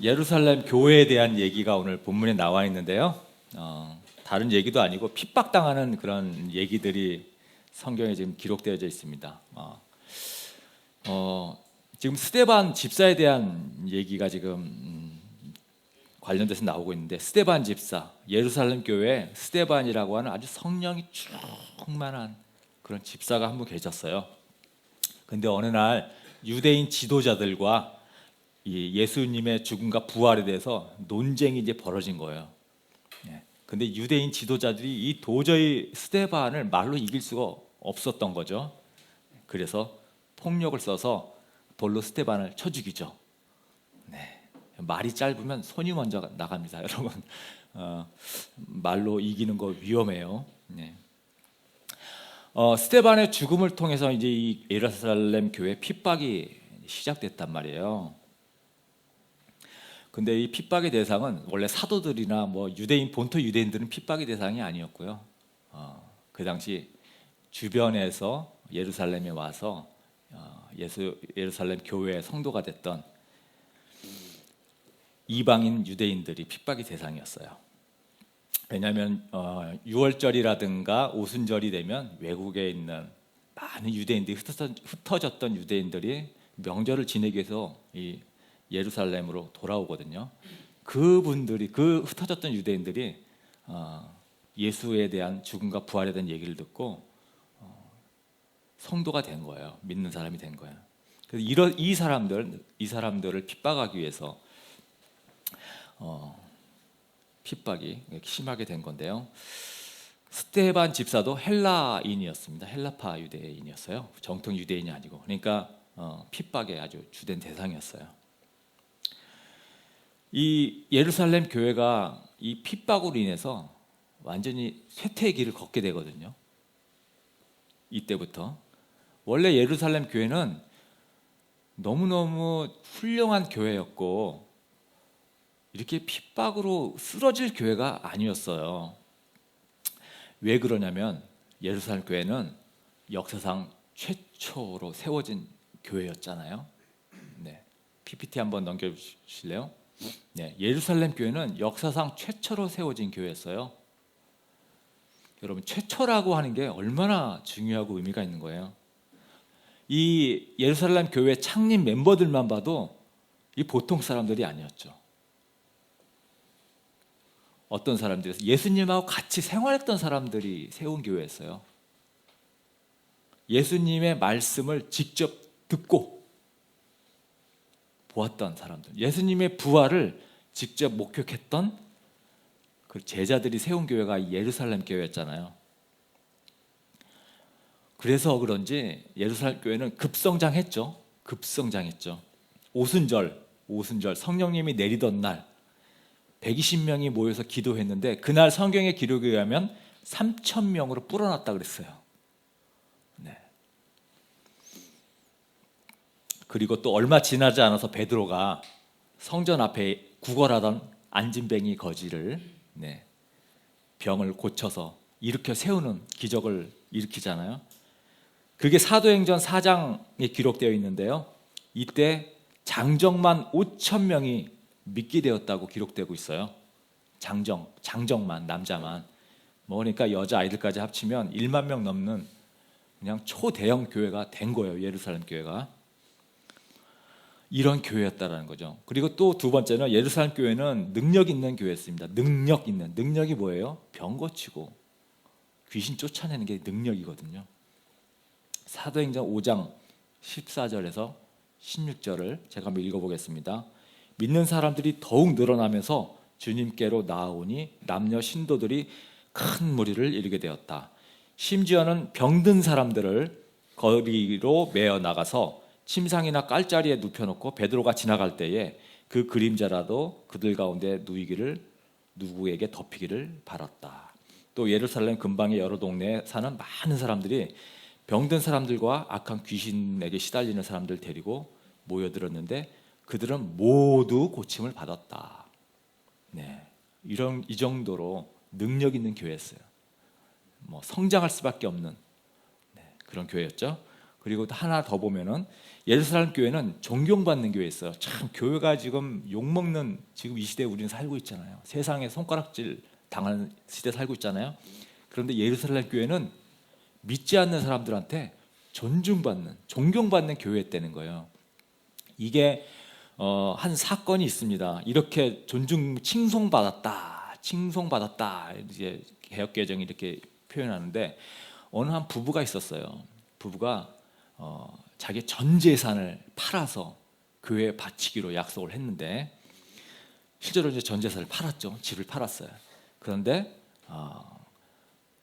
예루살렘 교회에 대한 얘기가 오늘 본문에 나와 있는데요. 다른 얘기도 아니고 핍박당하는 그런 얘기들이 성경에 지금 기록되어져 있습니다. 지금 스데반 집사에 대한 얘기가 지금 관련돼서 나오고 있는데, 스데반 집사, 예루살렘 교회에 스데반이라고 하는 아주 성령이 충만한 그런 집사가 한 분 계셨어요. 근데 어느 날 유대인 지도자들과 이 예수님의 죽음과 부활에 대해서 논쟁이 이제 벌어진 거예요. 근데 유대인 지도자들이 이 도저히 스데반을 말로 이길 수가 없었던 거죠. 그래서 폭력을 써서 돌로 스데반을 쳐 죽이죠. 말이 짧으면 손이 먼저 나갑니다, 여러분. 말로 이기는 거 위험해요. 스데반의 죽음을 통해서 이제 이 예루살렘 교회 핍박이 시작됐단 말이에요. 근데 이 핍박의 대상은 원래 사도들이나 뭐 유대인 본토 유대인들은 핍박의 대상이 아니었고요. 그 당시 주변에서 예루살렘에 와서 예루살렘 교회의 성도가 됐던 이방인 유대인들이 핍박의 대상이었어요. 왜냐하면 유월절이라든가 오순절이 되면 외국에 있는 많은 유대인들이 흩어졌던 유대인들이 명절을 지내기 위해서 이 예루살렘으로 돌아오거든요. 그분들이, 그 흩어졌던 유대인들이 예수에 대한 죽음과 부활에 대한 얘기를 듣고 성도가 된 거예요. 믿는 사람이 된 거예요. 그래서 이 사람들을 핍박하기 위해서 핍박이 심하게 된 건데요. 스데반 집사도 헬라인이었습니다. 헬라파 유대인이었어요. 정통 유대인이 아니고. 그러니까 핍박의 아주 주된 대상이었어요. 이 예루살렘 교회가 이 핍박으로 인해서 완전히 쇠퇴의 길을 걷게 되거든요. 이때부터. 원래 예루살렘 교회는 너무너무 훌륭한 교회였고 이렇게 핍박으로 쓰러질 교회가 아니었어요. 왜 그러냐면 예루살렘 교회는 역사상 최초로 세워진 교회였잖아요. PPT 한번 넘겨주실래요? 예루살렘 교회는 역사상 최초로 세워진 교회였어요. 여러분, 최초라고 하는 게 얼마나 중요하고 의미가 있는 거예요. 이 예루살렘 교회 창립 멤버들만 봐도 이 보통 사람들이 아니었죠. 어떤 사람들이 예수님하고 같이 생활했던 사람들이 세운 교회였어요. 예수님의 말씀을 직접 듣고 보았던 사람들, 예수님의 부활을 직접 목격했던 그 제자들이 세운 교회가 예루살렘 교회였잖아요. 그래서 그런지 예루살렘 교회는 급성장했죠. 오순절 성령님이 내리던 날 120명이 모여서 기도했는데, 그날 성경의 기록에 의하면 3,000명으로 불어났다 그랬어요. 그리고 또 얼마 지나지 않아서 베드로가 성전 앞에 구걸하던 안진뱅이 거지를 병을 고쳐서 일으켜 세우는 기적을 일으키잖아요. 그게 사도행전 4장에 기록되어 있는데요. 이때 장정만 5,000명이 믿게 되었다고 기록되고 있어요. 장정만, 남자만. 그러니까 여자 아이들까지 합치면 1만 명 넘는 그냥 초대형 교회가 된 거예요. 예루살렘 교회가. 이런 교회였다라는 거죠. 그리고 또 두 번째는 예루살렘 교회는 능력 있는 교회였습니다. 능력이 뭐예요? 병 고치고 귀신 쫓아내는 게 능력이거든요. 사도행전 5장 14절에서 16절을 제가 한번 읽어보겠습니다. 믿는 사람들이 더욱 늘어나면서 주님께로 나아오니 남녀 신도들이 큰 무리를 이루게 되었다. 심지어는 병든 사람들을 거리로 메어 나가서 침상이나 깔자리에 눕혀놓고 베드로가 지나갈 때에 그 그림자라도 그들 가운데 누구에게 덮이기를 바랐다. 또 예루살렘 근방의 여러 동네에 사는 많은 사람들이 병든 사람들과 악한 귀신에게 시달리는 사람들 데리고 모여들었는데 그들은 모두 고침을 받았다. 이 정도로 능력 있는 교회였어요. 성장할 수밖에 없는 그런 교회였죠. 그리고 또 하나 더 보면은 예루살렘 교회는 존경받는 교회였어요. 참 교회가 지금 욕먹는 지금 이 시대에 우리는 살고 있잖아요. 세상에 손가락질 당하는 시대에 살고 있잖아요. 그런데 예루살렘 교회는 믿지 않는 사람들한테 존중받는, 존경받는 교회였다는 거예요. 이게 한 사건이 있습니다. 이렇게 칭송받았다. 이제 개역개정이 이렇게 표현하는데 어느 한 부부가 있었어요. 부부가 자기 전 재산을 팔아서 교회에 바치기로 약속을 했는데 실제로 이제 전 재산을 팔았죠. 집을 팔았어요. 그런데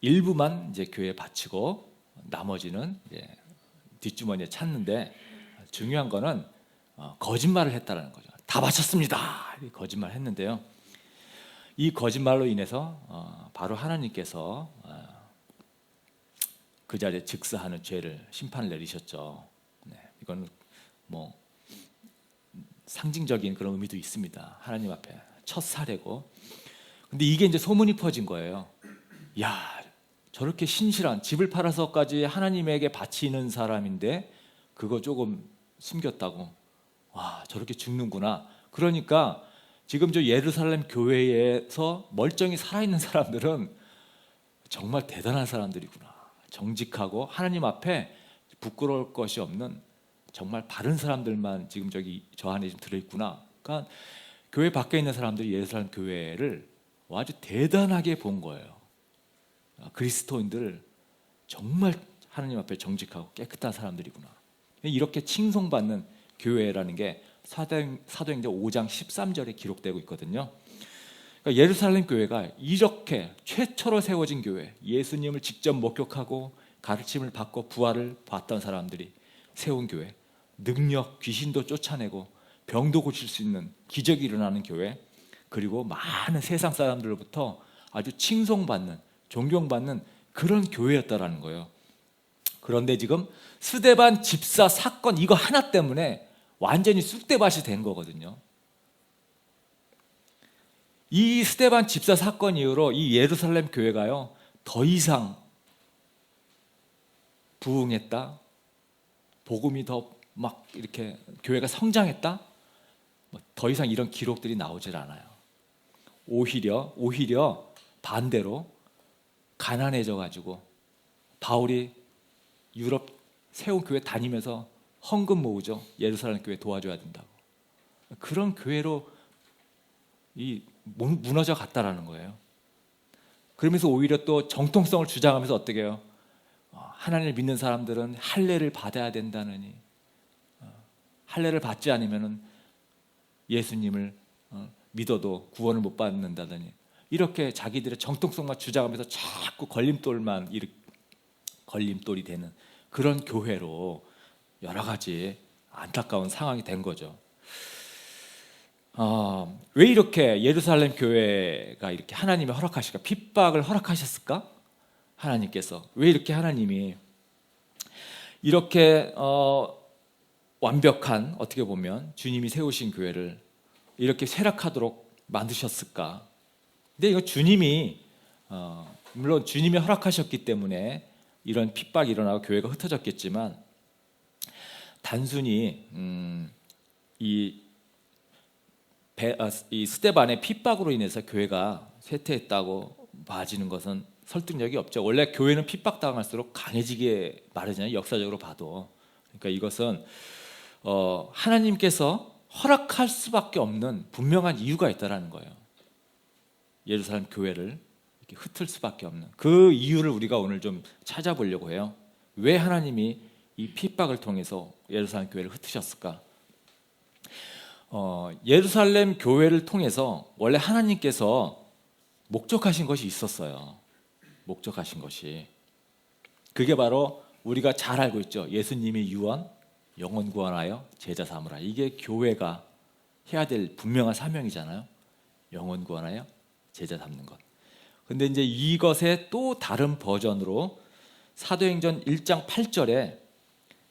일부만 이제 교회에 바치고 나머지는 이제 뒷주머니에 찾는데 중요한 거는 거짓말을 했다라는 거죠. 다 바쳤습니다. 거짓말을 했는데요. 이 거짓말로 인해서 바로 하나님께서 그 자리에 즉사하는 죄를 심판을 내리셨죠. 네, 이건 뭐 상징적인 그런 의미도 있습니다. 하나님 앞에 첫 사례고. 근데 이게 이제 소문이 퍼진 거예요. 야, 저렇게 신실한 집을 팔아서까지 하나님에게 바치는 사람인데 그거 조금 숨겼다고. 와, 저렇게 죽는구나. 그러니까 지금 저 예루살렘 교회에서 멀쩡히 살아있는 사람들은 정말 대단한 사람들이구나. 정직하고 하나님 앞에 부끄러울 것이 없는 정말 바른 사람들만 지금 저 안에 좀 들어있구나. 그러니까 교회 밖에 있는 사람들이 예루살렘 교회를 아주 대단하게 본 거예요. 그리스도인들 정말 하나님 앞에 정직하고 깨끗한 사람들이구나. 이렇게 칭송받는 교회라는 게 사도행전 5장 13절에 기록되고 있거든요. 그러니까 예루살렘 교회가 이렇게 최초로 세워진 교회, 예수님을 직접 목격하고 가르침을 받고 부활을 봤던 사람들이 세운 교회, 능력, 귀신도 쫓아내고 병도 고칠 수 있는 기적이 일어나는 교회, 그리고 많은 세상 사람들로부터 아주 칭송받는, 존경받는 그런 교회였다라는 거예요. 그런데 지금 스데반 집사 사건 이거 하나 때문에 완전히 쑥대밭이 된 거거든요. 이 스데반 집사 사건 이후로 이 예루살렘 교회가요 더 이상 부흥했다, 복음이 더 막 이렇게 교회가 성장했다, 더 이상 이런 기록들이 나오질 않아요. 오히려 반대로 가난해져 가지고 바울이 유럽 세운 교회 다니면서 헌금 모으죠. 예루살렘 교회 도와줘야 된다고. 그런 교회로 무너져 갔다라는 거예요. 그러면서 오히려 또 정통성을 주장하면서 어떻게 해요? 하나님을 믿는 사람들은 할례를 받아야 된다느니, 할례를 받지 않으면은 예수님을 믿어도 구원을 못 받는다더니, 이렇게 자기들의 정통성만 주장하면서 자꾸 걸림돌이 되는 그런 교회로 여러 가지 안타까운 상황이 된 거죠. 왜 이렇게 예루살렘 교회가 이렇게 하나님이 허락하실까? 핍박을 허락하셨을까? 하나님께서 왜 이렇게 하나님이 이렇게 완벽한, 어떻게 보면 주님이 세우신 교회를 이렇게 쇠락하도록 만드셨을까? 근데 이거 주님이 물론 주님이 허락하셨기 때문에 이런 핍박이 일어나고 교회가 흩어졌겠지만, 단순히 이 스데반의 핍박으로 인해서 교회가 쇠퇴했다고 봐지는 것은 설득력이 없죠. 원래 교회는 핍박당할수록 강해지게 마련이잖아요, 역사적으로 봐도. 그러니까 이것은 하나님께서 허락할 수밖에 없는 분명한 이유가 있다라는 거예요. 예루살렘 교회를 이렇게 흩을 수밖에 없는 그 이유를 우리가 오늘 좀 찾아보려고 해요. 왜 하나님이 이 핍박을 통해서 예루살렘 교회를 흩으셨을까? 예루살렘 교회를 통해서 원래 하나님께서 목적하신 것이 있었어요. 목적하신 것이, 그게 바로 우리가 잘 알고 있죠. 예수님이 유언, 영혼 구원하여 제자 삼으라. 이게 교회가 해야 될 분명한 사명이잖아요. 영혼 구원하여 제자 삼는 것. 근데 이제 이것의 또 다른 버전으로 사도행전 1장 8절에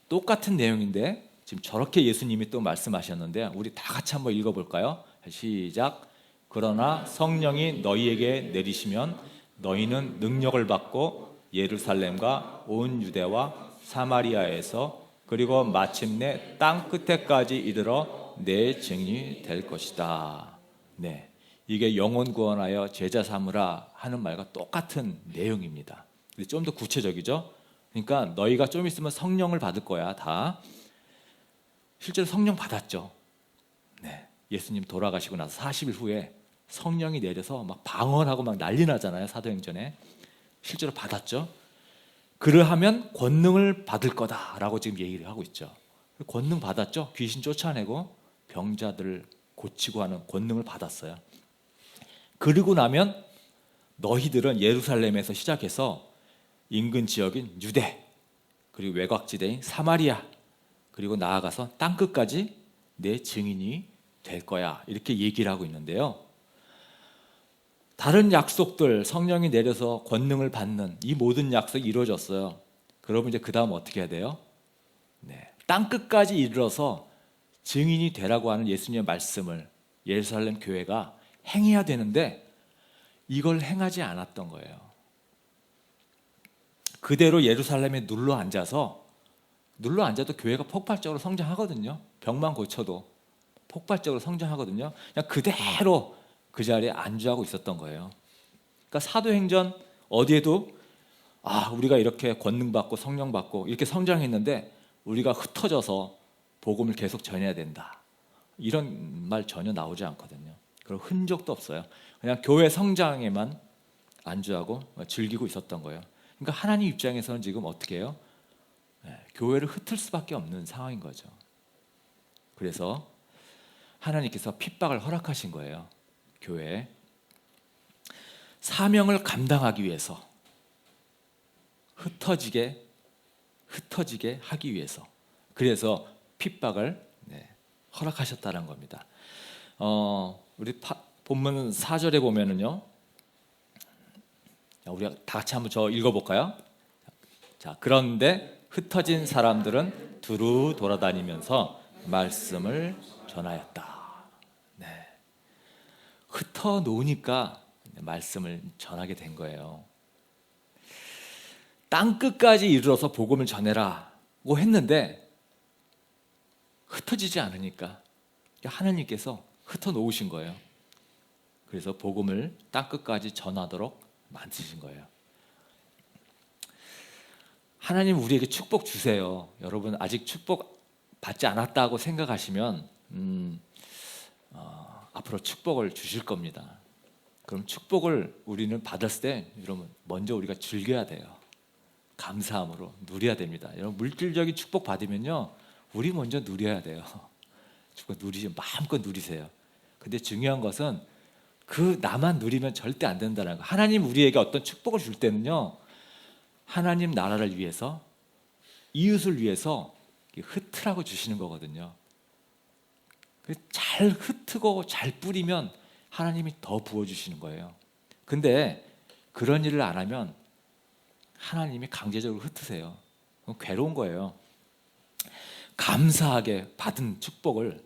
똑같은 내용인데 지금 저렇게 예수님이 또 말씀하셨는데, 우리 다 같이 한번 읽어볼까요? 시작. 그러나 성령이 너희에게 내리시면 너희는 능력을 받고 예루살렘과 온 유대와 사마리아에서 그리고 마침내 땅 끝에까지 이르러 내 증인이 될 것이다. 네, 이게 영혼 구원하여 제자 삼으라 하는 말과 똑같은 내용입니다. 근데 좀 더 구체적이죠. 그러니까 너희가 좀 있으면 성령을 받을 거야. 다 실제로 성령 받았죠. 네, 예수님 돌아가시고 나서 40일 후에 성령이 내려서 막 방언하고 막 난리 나잖아요. 사도행전에 실제로 받았죠. 그러하면 권능을 받을 거다라고 지금 얘기를 하고 있죠. 권능 받았죠. 귀신 쫓아내고 병자들을 고치고 하는 권능을 받았어요. 그리고 나면 너희들은 예루살렘에서 시작해서 인근 지역인 유대, 그리고 외곽지대인 사마리아, 그리고 나아가서 땅끝까지 내 증인이 될 거야. 이렇게 얘기를 하고 있는데요. 다른 약속들, 성령이 내려서 권능을 받는 이 모든 약속이 이루어졌어요. 그러면 이제 그 다음 어떻게 해야 돼요? 네, 땅끝까지 이르러서 증인이 되라고 하는 예수님의 말씀을 예루살렘 교회가 행해야 되는데 이걸 행하지 않았던 거예요. 그대로 예루살렘에 눌러 앉아도 교회가 폭발적으로 성장하거든요. 병만 고쳐도 폭발적으로 성장하거든요. 그냥 그대로 그 자리에 안주하고 있었던 거예요. 그러니까 사도행전 어디에도 우리가 이렇게 권능받고 성령받고 이렇게 성장했는데 우리가 흩어져서 복음을 계속 전해야 된다, 이런 말 전혀 나오지 않거든요. 그런 흔적도 없어요. 그냥 교회 성장에만 안주하고 즐기고 있었던 거예요. 그러니까 하나님 입장에서는 지금 어떻게 해요? 교회를 흩을 수밖에 없는 상황인 거죠. 그래서 하나님께서 핍박을 허락하신 거예요. 교회에 사명을 감당하기 위해서 흩어지게 하기 위해서, 그래서 핍박을 허락하셨다는 겁니다. 우리 본문 4절에 보면은요, 우리가 다 같이 한번 저 읽어볼까요? 자, 그런데 흩어진 사람들은 두루 돌아다니면서 말씀을 전하였다. 네, 흩어 놓으니까 말씀을 전하게 된 거예요. 땅 끝까지 이르러서 복음을 전해라고 했는데 흩어지지 않으니까 하나님께서 흩어 놓으신 거예요. 그래서 복음을 땅 끝까지 전하도록 만드신 거예요. 하나님 우리에게 축복 주세요. 여러분 아직 축복 받지 않았다고 생각하시면 앞으로 축복을 주실 겁니다. 그럼 축복을 우리는 받았을 때 여러분 먼저 우리가 즐겨야 돼요. 감사함으로 누려야 됩니다. 여러분 물질적인 축복 받으면요, 우리 먼저 누려야 돼요. 축복 마음껏 누리세요. 근데 중요한 것은 그 나만 누리면 절대 안 된다는 거. 하나님 우리에게 어떤 축복을 줄 때는요, 하나님 나라를 위해서, 이웃을 위해서 흩으라고 주시는 거거든요. 잘 흩고 잘 뿌리면 하나님이 더 부어주시는 거예요. 근데 그런 일을 안 하면 하나님이 강제적으로 흩으세요. 그럼 괴로운 거예요. 감사하게 받은 축복을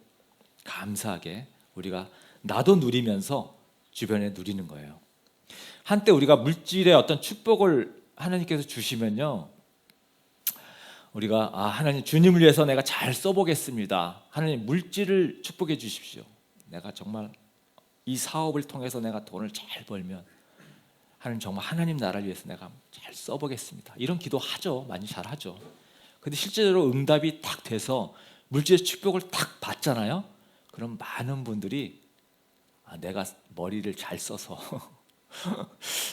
감사하게 우리가 나도 누리면서 주변에 누리는 거예요. 한때 우리가 물질의 어떤 축복을 하나님께서 주시면요, 우리가 하나님 주님을 위해서 내가 잘 써보겠습니다. 하나님 물질을 축복해 주십시오. 내가 정말 이 사업을 통해서 내가 돈을 잘 벌면 하나님 정말 하나님 나라를 위해서 내가 잘 써보겠습니다. 이런 기도 하죠. 많이 잘 하죠. 근데 실제로 응답이 딱 돼서 물질의 축복을 딱 받잖아요. 그럼 많은 분들이 내가 머리를 잘 써서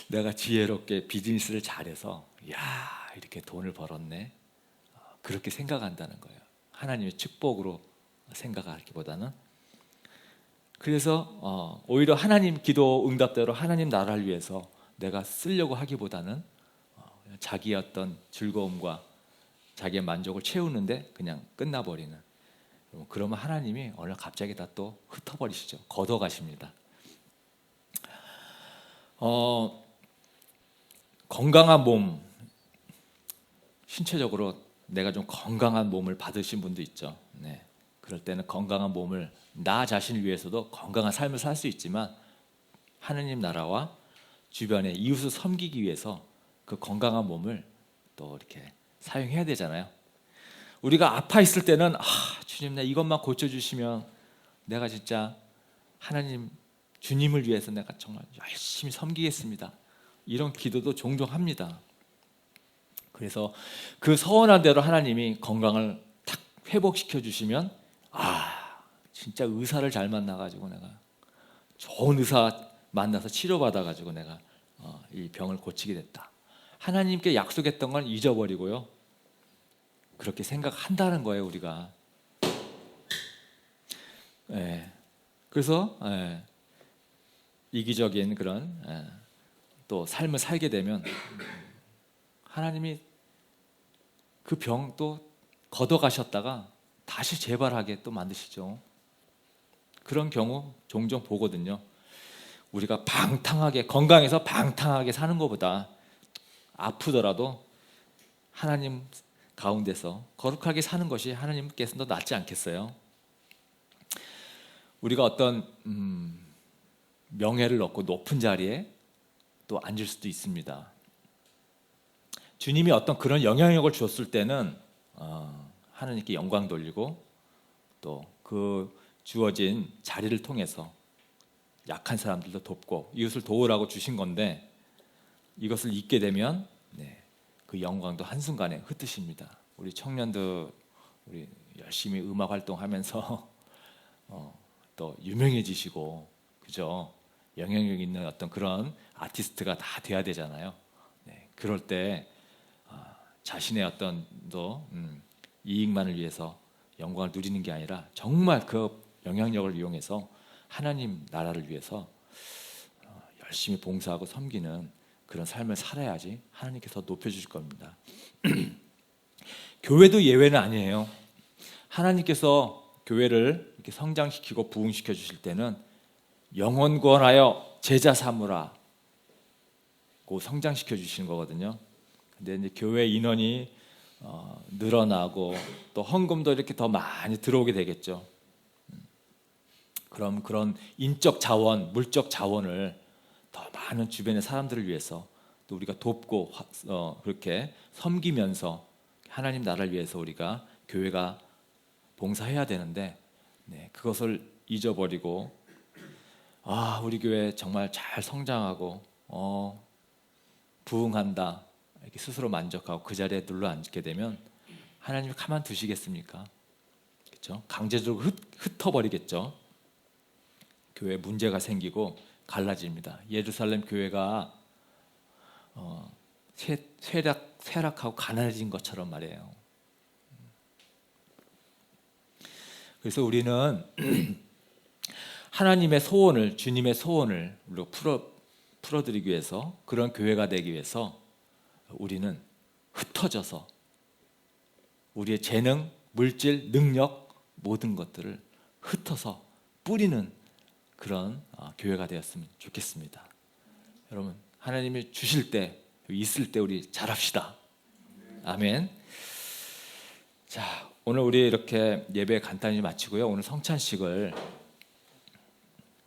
내가 지혜롭게 비즈니스를 잘해서 이렇게 돈을 벌었네, 그렇게 생각한다는 거예요. 하나님의 축복으로 생각하기보다는. 그래서 오히려 하나님 기도 응답대로 하나님 나라를 위해서 내가 쓰려고 하기보다는 자기의 어떤 즐거움과 자기의 만족을 채우는데 그냥 끝나버리는, 그러면 하나님이 어느 날 갑자기 다 또 흩어버리시죠. 걷어가십니다. 건강한 몸, 신체적으로 내가 좀 건강한 몸을 받으신 분도 있죠. 네. 그럴 때는 건강한 몸을 나 자신을 위해서도 건강한 삶을 살 수 있지만 하나님 나라와 주변의 이웃을 섬기기 위해서 그 건강한 몸을 또 이렇게 사용해야 되잖아요. 우리가 아파 있을 때는 주님, 나 이것만 고쳐주시면 내가 진짜 하나님 주님을 위해서 내가 정말 열심히 섬기겠습니다. 이런 기도도 종종 합니다. 그래서 그 서원한 대로 하나님이 건강을 탁 회복시켜 주시면 진짜 의사를 잘 만나가지고 내가 좋은 의사 만나서 치료받아가지고 내가 이 병을 고치게 됐다. 하나님께 약속했던 건 잊어버리고요. 그렇게 생각한다는 거예요, 우리가. 그래서 이기적인 그런 또 삶을 살게 되면 하나님이 그 병 또 걷어가셨다가 다시 재발하게 또 만드시죠. 그런 경우 종종 보거든요. 우리가 방탕하게, 건강해서 방탕하게 사는 것보다 아프더라도 하나님 가운데서 거룩하게 사는 것이 하나님께서 더 낫지 않겠어요? 우리가 어떤 명예를 얻고 높은 자리에 또 앉을 수도 있습니다. 주님이 어떤 그런 영향력을 주었을 때는 하나님께 영광 돌리고 또 그 주어진 자리를 통해서 약한 사람들도 돕고 이웃을 도우라고 주신 건데, 이것을 잊게 되면 그 영광도 한순간에 흩으십니다. 우리 청년들 우리 열심히 음악 활동하면서 또 유명해지시고, 그죠? 영향력 있는 어떤 그런 아티스트가 다 돼야 되잖아요. 그럴 때 자신의 어떤 또 이익만을 위해서 영광을 누리는 게 아니라 정말 그 영향력을 이용해서 하나님 나라를 위해서 열심히 봉사하고 섬기는 그런 삶을 살아야지 하나님께서 높여주실 겁니다. 교회도 예외는 아니에요. 하나님께서 교회를 이렇게 성장시키고 부흥시켜 주실 때는 영혼 구원하여 제자 삼으라고 성장시켜 주시는 거거든요. 근데 이제 교회 인원이 늘어나고 또 헌금도 이렇게 더 많이 들어오게 되겠죠. 그럼 그런 인적 자원, 물적 자원을 더 많은 주변의 사람들을 위해서 또 우리가 돕고 그렇게 섬기면서 하나님 나라를 위해서 우리가 교회가 봉사해야 되는데, 그것을 잊어버리고 우리 교회 정말 잘 성장하고 부흥한다 이렇게 스스로 만족하고 그 자리에 눌러 앉게 되면 하나님이 가만 두시겠습니까? 그렇죠? 강제적으로 흩어버리겠죠. 교회에 문제가 생기고 갈라집니다. 예루살렘 교회가 쇠락하고 가난해진 것처럼 말이에요. 그래서 우리는 하나님의 소원을, 주님의 소원을 우리가 풀어드리기 위해서, 그런 교회가 되기 위해서 우리는 흩어져서 우리의 재능, 물질, 능력 모든 것들을 흩어서 뿌리는 그런 교회가 되었으면 좋겠습니다. 여러분, 하나님이 주실 때, 있을 때 우리 잘합시다. 아멘. 자, 오늘 우리 이렇게 예배 간단히 마치고요. 오늘 성찬식을